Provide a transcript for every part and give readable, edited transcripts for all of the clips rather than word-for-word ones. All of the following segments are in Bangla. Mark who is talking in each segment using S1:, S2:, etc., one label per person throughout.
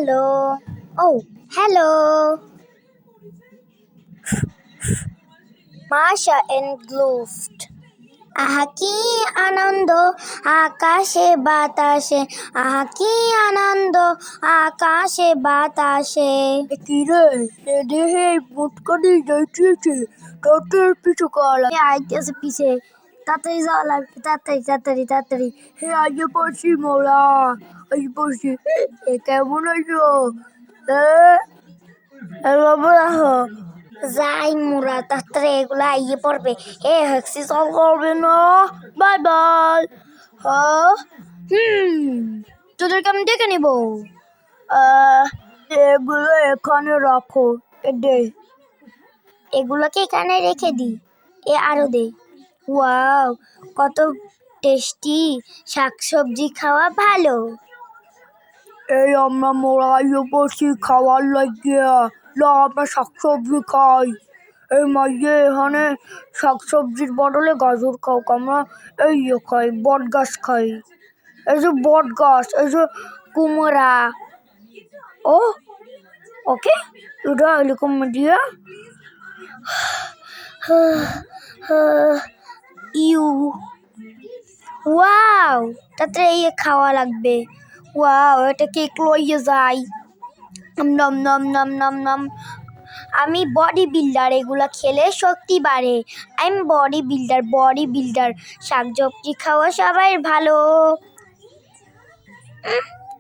S1: Hello. Oh, hello. Masha engulfed. আহা কি আনন্দ আকাশে বাতাসে, আহা কি আনন্দ আকাশে বাতাসে।
S2: কি রে এ দেহে মুটকানি যাইতেছে তোর পিছু কল
S1: আইতেছে পিছে, তাড়াতাড়ি যাওয়া লাগবে, তাড়াতাড়ি তাড়াতাড়ি তাড়াতাড়ি।
S2: হে আইয়ে পড়ছি মোরা আইয়ে পড়ছি। এ কেমন আছো? বাবু রাখো
S1: যাই মোরা তাড়াতাড়ি, এগুলা আইয়ে পড়বে। হেক্সি
S2: কল করবে না। Bye bye.
S1: তোদেরকে আমি দেখে নিবো।
S2: এগুলো এখানে রাখো। দে
S1: এগুলোকে এখানে রেখে দিই, আরো দে। ওয়াও, কত টেস্টি! শাকসবজি খাওয়া ভালো।
S2: এই আমরা মোরা আইয়ে পড়ছি খাওয়ার লাগিয়া। ল আমরা শাকসবজি খাই। এই মাইয়ে এখানে শাকসবজির বদলে গাজর খাও, আমরা এই খাই, বট গাছ খাই। এই যে বট গাছ, এই যে
S1: কুমড়া।
S2: ও ওকে এটা এরকম দিয়া
S1: ইউ ওয়াও, তাতে খাওয়া লাগবে। ওয়াও, এটা কেক লইয়ে যাই। নম নম নম নম নম। আমি বডি বিল্ডার, এগুলা খেলে শক্তি বাড়ে। আমি বডি বিল্ডার। শাকসবজি খাওয়া সবাই ভালো।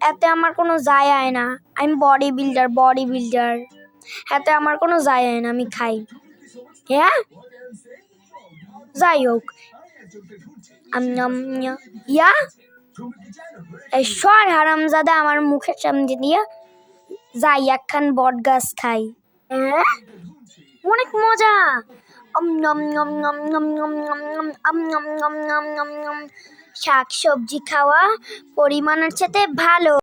S1: এতে আমার কোনো যায় আয় না। আমি বডি বিল্ডার। এতে আমার কোনো যায় আয় না, আমি খাই। হ্যাঁ, যাই হোক। ইয়া এই সর হারামজাদা আমার মুখের সামনে দিয়া। যাই একখান বট গাছ খাই। হ্যাঁ, অনেক মজা। শাক সবজি খাওয়া পরিমাণের সাথে ভালো।